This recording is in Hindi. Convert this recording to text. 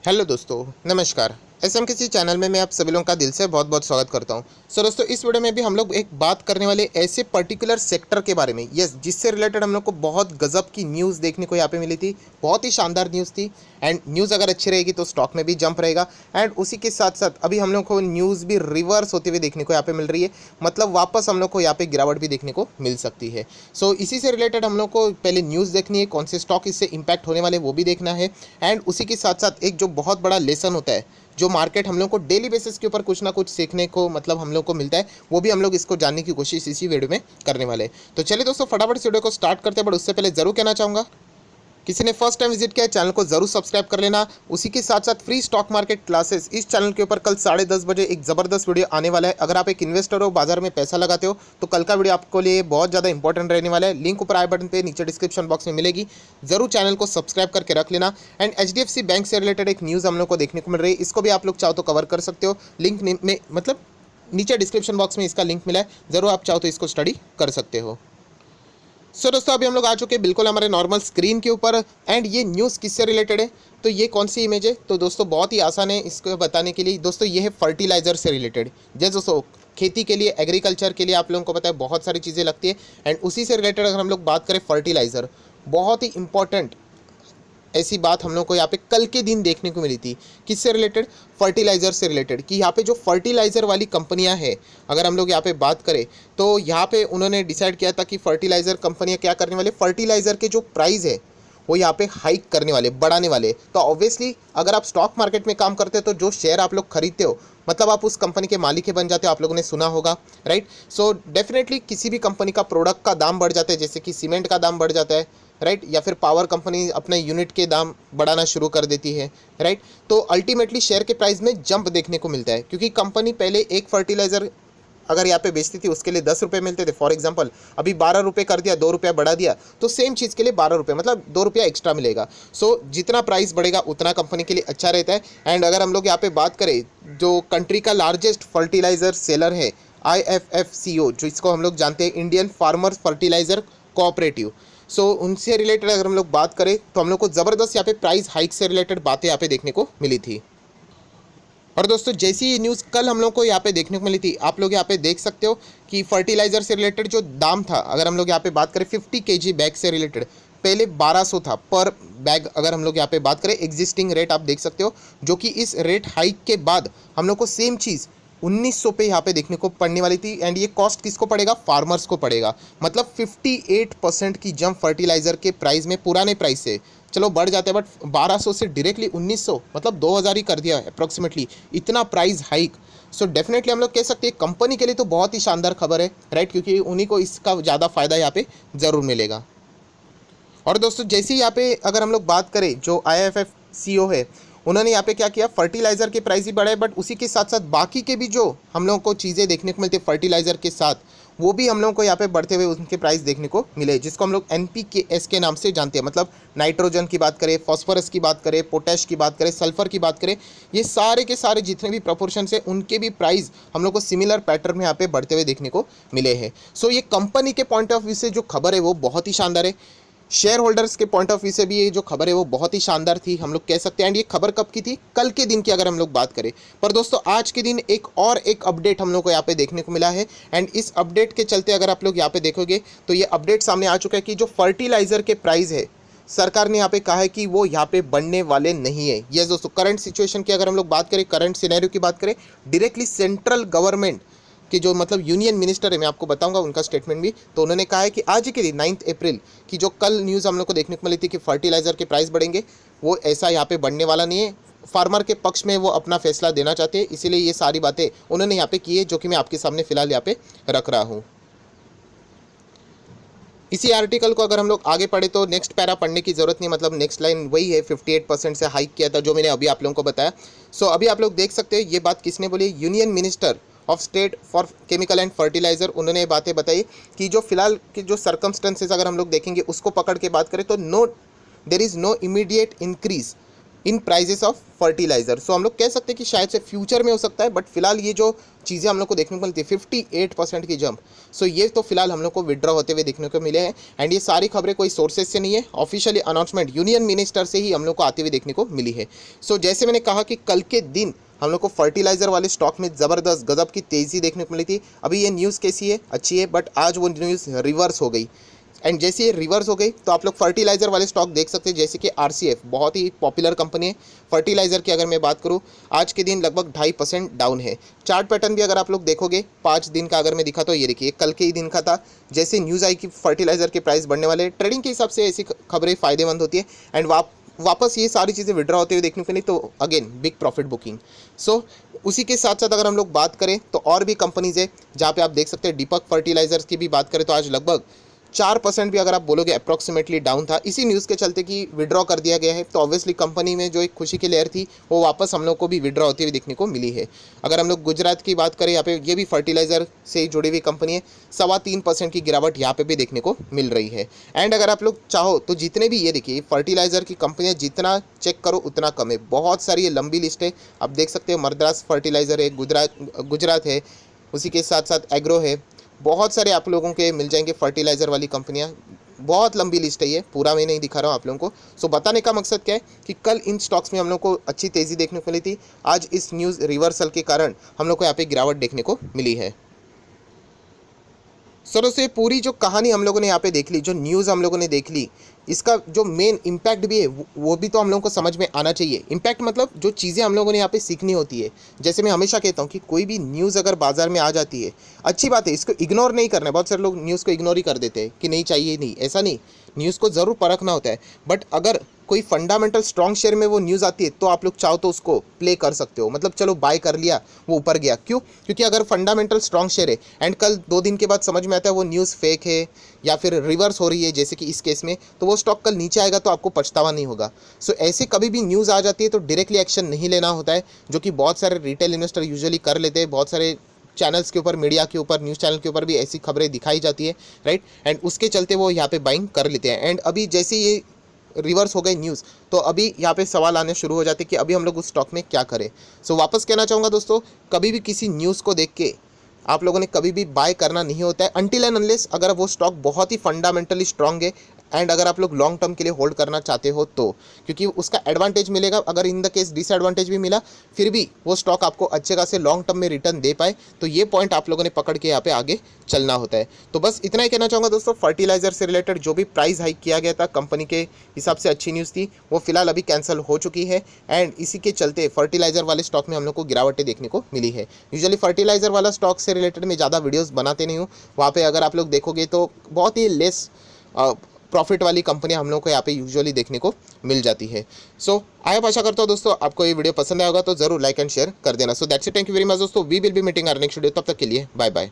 हेलो दोस्तों, नमस्कार। एसएमकेसी चैनल में मैं आप सभी लोगों का दिल से बहुत बहुत स्वागत करता हूं। दोस्तों, इस वीडियो में भी हम लोग एक बात करने वाले ऐसे पर्टिकुलर सेक्टर के बारे में, यस, जिससे रिलेटेड हम लोग को बहुत गजब की न्यूज़ देखने को यहाँ पे मिली थी। बहुत ही शानदार न्यूज़ थी। एंड न्यूज़ अगर अच्छी रहेगी तो स्टॉक में भी जंप रहेगा। एंड उसी के साथ साथ अभी हम लोग को न्यूज़ भी रिवर्स होते हुए देखने को यहाँ पे मिल रही है। मतलब वापस हम लोग को यहाँ पे गिरावट भी देखने को मिल सकती है। सो इसी से रिलेटेड हम लोग को पहले न्यूज़ देखनी है, कौन से स्टॉक इससे इम्पैक्ट होने वाले वो भी देखना है। एंड उसी के साथ साथ एक जो बहुत बड़ा लेसन होता है, जो मार्केट हम लोग को डेली बेसिस के ऊपर कुछ ना कुछ सीखने को मतलब हम लोग को मिलता है, वो भी हम लोग इसको जानने की कोशिश इसी वीडियो में करने वाले हैं। तो चलिए दोस्तों, फटाफट इस वीडियो को स्टार्ट करते हैं। बट उससे पहले जरूर कहना चाहूँगा, किसी ने फर्स्ट टाइम विजिट किया है चैनल को जरूर सब्सक्राइब कर लेना। उसी के साथ साथ फ्री स्टॉक मार्केट क्लासेस इस चैनल के ऊपर कल 10:30 बजे एक ज़बरदस्त वीडियो आने वाला है। अगर आप एक इन्वेस्टर हो, बाजार में पैसा लगाते हो, तो कल का वीडियो आपको लिए बहुत ज़्यादा इंपॉर्टेंट रहने वाला है। लिंक ऊपर आई बटन पे, नीचे डिस्क्रिप्शन बॉक्स में मिलेगी। जरूर चैनल को सब्सक्राइब करके रख लेना। एंड HDFC बैंक से रिलेटेड एक न्यूज़ हम लोग को देखने को मिल रही है, इसको भी आप लोग चाहो तो कवर कर सकते हो। लिंक में मतलब नीचे डिस्क्रिप्शन बॉक्स में इसका लिंक मिला है, ज़रूर आप चाहो तो इसको स्टडी कर सकते हो। दोस्तों, अभी हम लोग आ चुके हैं बिल्कुल हमारे नॉर्मल स्क्रीन के ऊपर। एंड ये न्यूज़ किससे रिलेटेड है, तो ये कौन सी इमेज है, तो दोस्तों बहुत ही आसान है इसको बताने के लिए। दोस्तों, ये है फर्टिलाइज़र से रिलेटेड। जैसे दोस्तों, खेती के लिए, एग्रीकल्चर के लिए आप लोगों को पता है बहुत सारी चीज़ें लगती है। एंड उसी से रिलेटेड अगर हम लोग बात करें, फर्टिलाइज़र बहुत ही इंपॉर्टेंट ऐसी बात हम लोग को यहाँ पे कल के दिन देखने को मिली थी। किससे रिलेटेड? फर्टिलाइज़र से रिलेटेड। कि यहाँ पे जो फर्टिलाइज़र वाली कंपनियाँ हैं, अगर हम लोग यहाँ पे बात करें, तो यहाँ पे उन्होंने डिसाइड किया था कि फर्टिलाइज़र कंपनियाँ क्या करने वाले, फर्टिलाइज़र के जो प्राइस है वो यहाँ पे हाइक करने वाले, बढ़ाने वाले। तो ऑब्वियसली अगर आप स्टॉक मार्केट में काम करते हो, तो जो शेयर आप लोग खरीदते हो, मतलब आप उस कंपनी के मालिक ही बन जाते हो। आप लोगों ने सुना होगा, राइट? सो डेफिनेटली किसी भी कंपनी का प्रोडक्ट का दाम बढ़ जाता है, जैसे कि सीमेंट का दाम बढ़ जाता है, राइट? या फिर पावर कंपनी अपने यूनिट के दाम बढ़ाना शुरू कर देती है, राइट? तो अल्टीमेटली शेयर के प्राइस में जंप देखने को मिलता है, क्योंकि कंपनी पहले एक फर्टिलाइज़र अगर यहाँ पे बेचती थी, उसके लिए 10 रुपये मिलते थे। फॉर एग्जांपल अभी 12 रुपये कर दिया, 2 रुपया बढ़ा दिया, तो सेम चीज़ के लिए 12 रुपये, मतलब 2 रुपया एक्स्ट्रा मिलेगा। सो जितना प्राइस बढ़ेगा उतना कंपनी के लिए अच्छा रहता है। एंड अगर हम लोग यहाँ पे बात करें, जो कंट्री का लार्जेस्ट फर्टिलाइज़र सेलर है, IFFCO, जो इसको हम लोग जानते हैं, इंडियन फार्मर्स फर्टिलाइज़र कोऑपरेटिव। सो उनसे रिलेटेड अगर हम लोग बात करें, तो हम लोग को ज़बरदस्त यहाँ पे प्राइस हाइक से रिलेटेड बातें यहाँ पे देखने को मिली थी। और दोस्तों, जैसी ये न्यूज़ कल हम लोग को यहाँ पे देखने को मिली थी, आप लोग यहाँ पे देख सकते हो कि फर्टिलाइज़र से रिलेटेड जो दाम था, अगर हम लोग यहाँ पे बात करें 50 kg बैग से रिलेटेड, पहले 1200 था पर बैग। अगर हम लोग यहाँ पे बात करें, एग्जिस्टिंग रेट आप देख सकते हो, जो कि इस रेट हाइक के बाद हम लोग को सेम चीज़ 1900 पे यहाँ पे देखने को पड़ने वाली थी। एंड ये कॉस्ट किसको पड़ेगा? फार्मर्स को पड़ेगा। मतलब 58% की जंप फर्टिलाइज़र के प्राइस में, पुराने प्राइस से चलो बढ़ जाते हैं, बट 1200 से डायरेक्टली 1900, मतलब 2000 ही कर दिया अप्रॉक्सीमेटली, इतना प्राइस हाइक। सो डेफिनेटली हम लोग कह सकते हैं कंपनी के लिए तो बहुत ही शानदार खबर है, राइट? क्योंकि उन्हीं को इसका ज़्यादा फायदा यहाँ पे ज़रूर मिलेगा। और दोस्तों, जैसे ही यहाँ पे अगर हम लोग बात करें, जो IFFCO है, उन्होंने यहाँ पे क्या किया, फर्टिलाइज़र के प्राइस भी बढ़ाए, बट उसी के साथ साथ बाकी के भी जो हम लोगों को चीज़ें देखने को मिलती है फर्टिलाइज़र के साथ, वो भी हम लोगों को यहाँ पे बढ़ते हुए उनके प्राइस देखने को मिले, जिसको हम लोग NPKs के नाम से जानते हैं। मतलब नाइट्रोजन की बात करें, फॉस्फोरस की बात करें, पोटैश की बात करें, सल्फर की बात करें, ये सारे के सारे जितने भी प्रपोर्शन है, उनके भी प्राइस हम लोग को सिमिलर पैटर्न में यहाँ पे बढ़ते हुए देखने को मिले हैं। सो ये कंपनी के पॉइंट ऑफ व्यू से जो खबर है वो बहुत ही शानदार है। शेयर होल्डर्स के पॉइंट ऑफ व्यू से भी ये जो खबर है वो बहुत ही शानदार थी, हम लोग कह सकते हैं। एंड ये खबर कब की थी? कल के दिन की अगर हम लोग बात करें। पर दोस्तों, आज के दिन एक अपडेट हम लोग को यहाँ पे देखने को मिला है। एंड इस अपडेट के चलते अगर आप लोग यहाँ पे देखोगे, तो ये अपडेट सामने आ चुका है कि जो फर्टिलाइज़र के प्राइस है, सरकार ने यहाँ पे कहा है कि वो यहाँ पे बढ़ने वाले नहीं है। यस दोस्तों, करंट सिचुएशन की अगर हम लोग बात करें, करंट सिनेरियो की बात करें, डायरेक्टली सेंट्रल गवर्नमेंट कि जो मतलब यूनियन मिनिस्टर है, मैं आपको बताऊंगा उनका स्टेटमेंट भी, तो उन्होंने कहा है कि आज ही के दिन 9 अप्रैल की जो कल न्यूज़ हम लोग को देखने को मिली थी कि फर्टिलाइज़र के प्राइस बढ़ेंगे, वो ऐसा यहाँ पे बढ़ने वाला नहीं है। फार्मर के पक्ष में वो अपना फैसला देना चाहते हैं, इसीलिए ये सारी बातें उन्होंने यहाँ पे की है, जो कि मैं आपके सामने फिलहाल यहाँ पे रख रहा हूँ। इसी आर्टिकल को अगर हम लोग आगे पढ़े, तो नेक्स्ट पैरा पढ़ने की जरूरत नहीं, मतलब नेक्स्ट लाइन वही है, 58% से हाइक किया था, जो मैंने अभी आप लोगों को बताया। सो अभी आप लोग देख सकते हैं ये बात किसने बोली, union minister of state for chemical and fertiliser. उन्होंने ये बातें बताई कि जो फिलहाल के जो सर्कमस्टेंसेस अगर हम लोग देखेंगे, उसको पकड़ के बात करें, तो there is no immediate increase in prices of fertiliser. So हम लोग कह सकते हैं कि शायद से फ्यूचर में हो सकता है, बट फिलहाल ये जो चीज़ें हम लोग को देखने को मिलती है 58% की जंप, सो ये तो फिलहाल हम लोग को विड्रॉ होते हुए देखने को मिले हैं। एंड ये सारी खबरें कोई सोर्सेज से नहीं है, ऑफिशियली अनाउंसमेंट यूनियन मिनिस्टर से ही हम लोग को आते हुए देखने को मिली है। सो जैसे मैंने कहा कि कल के दिन हम लोग को फर्टिलाइजर वाले स्टॉक में ज़बरदस्त गजब की तेज़ी देखने को मिली थी। अभी ये न्यूज़ कैसी है, अच्छी है, बट आज वो न्यूज़ रिवर्स हो गई। एंड जैसे ये रिवर्स हो गई तो आप लोग फर्टिलाइजर वाले स्टॉक देख सकते हैं, जैसे कि आरसीएफ बहुत ही पॉपुलर कंपनी है फर्टिलाइजर की। अगर मैं बात करूँ आज के दिन लगभग 2.5% डाउन है। चार्ट पैटर्न भी अगर आप लोग देखोगे 5 दिन का अगर मैं दिखा तो ये देखिए कल के ही दिन का था। जैसे न्यूज़ आई कि फर्टिलाइजर के प्राइस बढ़ने वाले, ट्रेडिंग के हिसाब से ऐसी खबरें फ़ायदेमंद होती है। एंड वापस ये सारी चीज़ें विड्रॉ होते हुए देखने को नहीं तो अगेन बिग प्रॉफिट बुकिंग। सो उसी के साथ साथ अगर हम लोग बात करें तो और भी कंपनीज़ है जहाँ पे आप देख सकते हैं। दीपक फर्टिलाइजर्स की भी बात करें तो आज लगभग 4% भी अगर आप बोलोगे अप्रॉक्सीमेटली डाउन था, इसी न्यूज़ के चलते कि विड्रॉ कर दिया गया है। तो ऑब्वियसली कंपनी में जो एक खुशी की लहर थी वो वापस हम लोग को भी विड्रॉ होती हुई देखने को मिली है। अगर हम लोग गुजरात की बात करें, यहाँ पे ये भी फर्टिलाइजर से जुड़ी हुई कंपनी है, 3.25% की गिरावट यहाँ पे भी देखने को मिल रही है। एंड अगर आप लोग चाहो तो जितने भी ये देखिए फर्टिलाइजर की कंपनियाँ जितना चेक करो उतना कम है, बहुत सारी ये लंबी लिस्ट है। आप देख सकते हो मद्रास फर्टिलाइजर है, गुजरात है, उसी के साथ साथ एग्रो है, बहुत सारे आप लोगों के मिल जाएंगे फर्टिलाइज़र वाली कंपनियां। बहुत लंबी लिस्ट है, ये पूरा मैं नहीं दिखा रहा हूँ आप लोगों को। सो बताने का मकसद क्या है कि कल इन स्टॉक्स में हम लोग को अच्छी तेज़ी देखने को मिली थी, आज इस न्यूज़ रिवर्सल के कारण हम लोग को यहाँ पे गिरावट देखने को मिली है। सो दोस्तों ये पूरी जो कहानी हम लोगों ने यहाँ पे देख ली, जो न्यूज़ हम लोगों ने देख ली, इसका जो मेन इम्पैक्ट भी है वो भी तो हम लोगों को समझ में आना चाहिए। इम्पैक्ट मतलब जो चीज़ें हम लोगों ने यहाँ पे सीखनी होती है। जैसे मैं हमेशा कहता हूँ कि कोई भी न्यूज़ अगर बाजार में आ जाती है, अच्छी बात है, इसको इग्नोर नहीं करना है। बहुत सारे लोग न्यूज़ को इग्नोर ही कर देते हैं कि नहीं चाहिए, नहीं, ऐसा नहीं, न्यूज़ को ज़रूर परखना होता है। बट अगर कोई फंडामेंटल स्ट्रॉन्ग शेयर में वो न्यूज़ आती है तो आप लोग चाहो तो उसको प्ले कर सकते हो, मतलब चलो बाय कर लिया, वो ऊपर गया, क्यों? क्योंकि अगर फंडामेंटल स्ट्रॉन्ग शेयर है एंड कल 2 दिन के बाद समझ में आता है वो न्यूज़ फेक है या फिर रिवर्स हो रही है, जैसे कि इस केस में, तो वो स्टॉक कल नीचे आएगा तो आपको पछतावा नहीं होगा। सो ऐसे कभी भी न्यूज़ आ जाती है तो डायरेक्टली एक्शन नहीं लेना होता है, जो कि बहुत सारे रिटेल इन्वेस्टर यूजुअली कर लेते हैं। बहुत सारे चैनल्स के ऊपर, मीडिया के ऊपर, न्यूज़ चैनल के ऊपर भी ऐसी खबरें दिखाई जाती है, राइट, एंड उसके चलते वो यहाँ पे बाइंग कर लेते हैं। एंड अभी जैसे ये रिवर्स हो गई न्यूज़ तो अभी यहाँ पे सवाल आने शुरू हो जाते हैं कि अभी हम लोग उस स्टॉक में क्या करें। सो वापस कहना चाहूँगा दोस्तों, कभी भी किसी न्यूज़ को देख के आप लोगों ने कभी भी बाय करना नहीं होता है अनटिल एंड अनलेस अगर वो स्टॉक बहुत ही फंडामेंटली स्ट्रांग है एंड अगर आप लोग लॉन्ग टर्म के लिए होल्ड करना चाहते हो तो, क्योंकि उसका एडवांटेज मिलेगा। अगर इन द केस डिसएडवांटेज भी मिला फिर भी वो स्टॉक आपको अच्छे खासे लॉन्ग टर्म में रिटर्न दे पाए, तो ये पॉइंट आप लोगों ने पकड़ के यहाँ पे आगे चलना होता है। तो बस इतना ही कहना चाहूँगा दोस्तों। फर्टिलाइजर से रिलेटेड जो भी प्राइस हाइक किया गया था कंपनी के हिसाब से अच्छी न्यूज़ थी, वो फिलहाल अभी कैंसिल हो चुकी है। एंड इसी के चलते फर्टिलाइजर वाले स्टॉक में हम लोग को गिरावटें देखने को मिली है। यूजुअली फर्टिलाइजर वाला स्टॉक से रिलेटेड मैं ज़्यादा वीडियोस बनाते नहीं हूँ, वहाँ पे अगर आप लोग देखोगे तो बहुत ही लेस प्रॉफिट वाली कंपनियां हम लोग को यहाँ पे यूजुअली देखने को मिल जाती है। सो आई होप, आशा करता हूँ दोस्तों आपको ये वीडियो पसंद आया होगा, तो जरूर लाइक एंड शेयर कर देना। So that's it, thank you very much दोस्तों, we will be meeting our next video, तब तक के लिए बाय बाय।